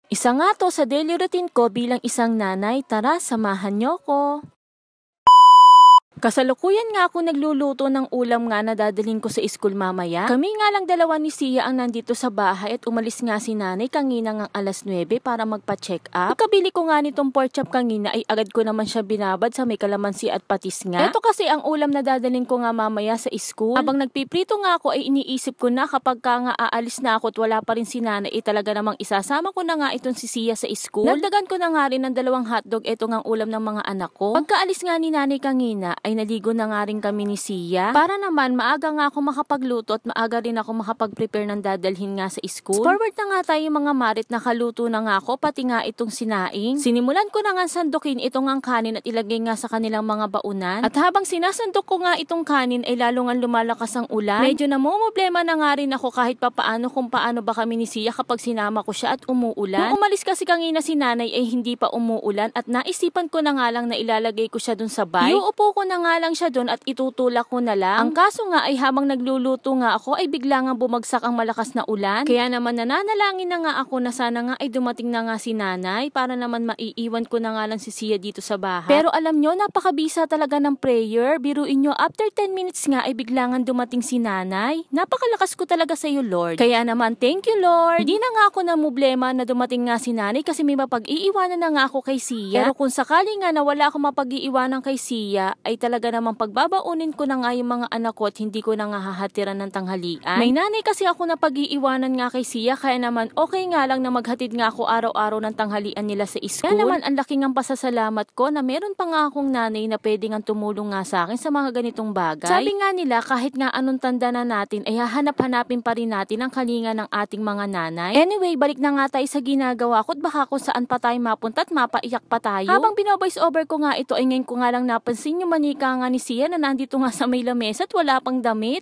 Isa nga to sa daily routine ko bilang isang nanay. Tara, samahan niyo ko. Kasalukuyan nga ako nagluluto ng ulam nga na dadalhin ko sa school mamaya. Kami nga lang dalawa ni Sia ang nandito sa bahay at umalis nga si nanay kanina ng alas 9 para magpa-check up. Pagkabili ko nga nitong pork chop kanina ay agad ko naman siya binabad sa may kalamansi at patis nga. Ito kasi ang ulam na dadalhin ko nga mamaya sa school. Habang nagpiprito nga ako ay iniisip ko na kapag ka nga aalis na ako at wala pa rin si nanay ay talaga namang isasama ko na nga itong si Sia sa school. Nagdagan ko na nga rin ng 2 hotdog. Ito nga ang ulam ng mga anak ko. Pagkaalis nga ni nanay kanina ay naligo na nga rin kami ni Sia para naman maaga nga ako makapagluto at maaga rin ako makapag-prepare ng dadalhin nga sa school. Forward na nga tayo mga marit, nakaluto na nga ako pati nga itong sinaing. Sinimulan ko na nga sandukin itong ang kanin at ilagay nga sa kanilang mga baunan. At habang sinasandok ko nga itong kanin ay lalo nga lumalakas ang ulan. Medyo namumblema na nga rin ako kahit papaano kung paano ba kami ni Sia kapag sinama ko siya at umuulan. Nung umalis kasi kanina si nanay ay hindi pa umuulan at naisipan ko na nga lang na ilalagay ko siya dun sa bike. Iuupo ko na nga lang siya doon at itutulak ko na lang. Ang kaso nga ay habang nagluluto nga ako ay bigla nga bumagsak ang malakas na ulan. Kaya naman nananalangin na nga ako na sana nga ay dumating na nga si nanay para naman maiiwan ko na nga lang si Sia dito sa bahay. Pero alam nyo, napakabisa talaga ng prayer. Biruin nyo, after 10 minutes nga ay bigla nga dumating si nanay. Napakalakas ko talaga sa iyo, Lord. Kaya naman, thank you, Lord. Hindi na nga ako namumblema na dumating nga si nanay kasi may mapag-iiwanan na nga ako kay Sia. Pero kung sakali nga na wala akong mapag-iiwanan kay Sia, ay talaga naman pagbabaunin ko na nga yung mga anak ko at hindi ko na nga hahatiran ng tanghalian. May nanay kasi ako na pag-iiwanan nga kay Sia kaya naman okay nga lang na maghatid nga ako araw-araw ng tanghalian nila sa school. Kaya naman ang laking ang pasasalamat ko na meron pa nga akong nanay na pwede nga tumulong nga sa akin sa mga ganitong bagay. Sabi nga nila kahit nga anong tanda na natin ay hahanap-hanapin pa rin natin ang kalinga ng ating mga nanay. Anyway, balik na nga tayo sa ginagawa ko at baka kung saan pa tayo mapunta at mapaiyak pa tayo. Habang bino-voice over ko nga ito ay ngayon ko nga lang napansin yung manika nga ni Sia na nandito nga sa may lamesa at wala pang damit.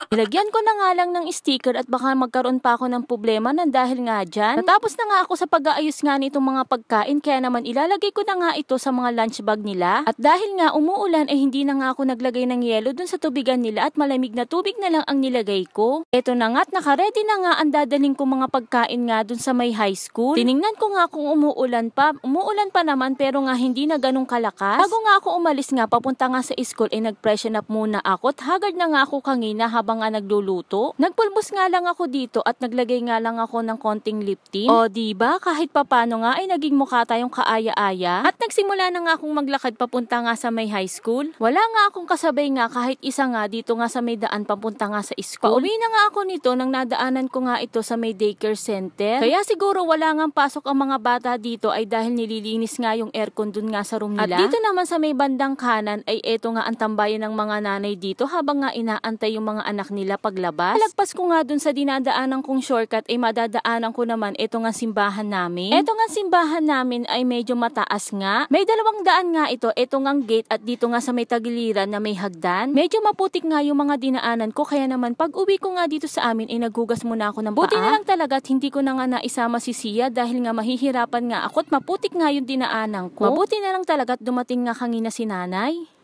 Nilagyan ko na nga lang ng sticker at baka magkaroon pa ako ng problema nang dahil nga dyan. Natapos na nga ako sa pag-aayos nga nitong mga pagkain kaya naman ilalagay ko na nga ito sa mga lunch bag nila. At dahil nga umuulan ay hindi na nga ako naglagay ng yelo dun sa tubigan nila at malamig na tubig na lang ang nilagay ko. Eto na nga at nakaredy na nga ang dadaling ko mga pagkain nga dun sa may high school. Tiningnan ko nga kung umuulan pa. Umuulan pa naman pero nga hindi na ganun kalakas. Bago nga ako umalis nga papunta nga sa school ay nag-freshen up muna ako at haggard na nga ako kanina habang nga nagluluto. Nagpulbos nga lang ako dito at naglagay nga lang ako ng konting lip tint. O diba, kahit papano nga ay naging mukha tayong kaaya-aya. At nagsimula na nga akong maglakad papunta nga sa may high school. Wala nga akong kasabay nga kahit isa nga dito nga sa may daan papunta nga sa school. Pauwi na nga ako nito nang nadaanan ko nga ito sa may daycare center. Kaya siguro wala nga pasok ang mga bata dito ay dahil nililinis nga yung aircon dun nga sa room nila. At dito naman sa may bandang kanan ay eto nga ang tambayan ng mga nanay dito habang nga inaantay yung mga anak nila paglabas. Palagpas ko nga dun sa dinadaanan kong shortcut ay madadaanan ko naman ito nga simbahan namin. Ito nga simbahan namin ay medyo mataas nga. May 2 daan nga ito nga gate at dito nga sa may tagiliran na may hagdan. Medyo maputik nga yung mga dinaanan ko kaya naman pag uwi ko nga dito sa amin ay naghugas muna ako ng paa. Buti na lang talaga at hindi ko na nga naisama si Sia dahil nga mahihirapan nga ako at maputik nga yung dinaanan ko. Mabuti na lang talaga at dumating nga kanina si nanay.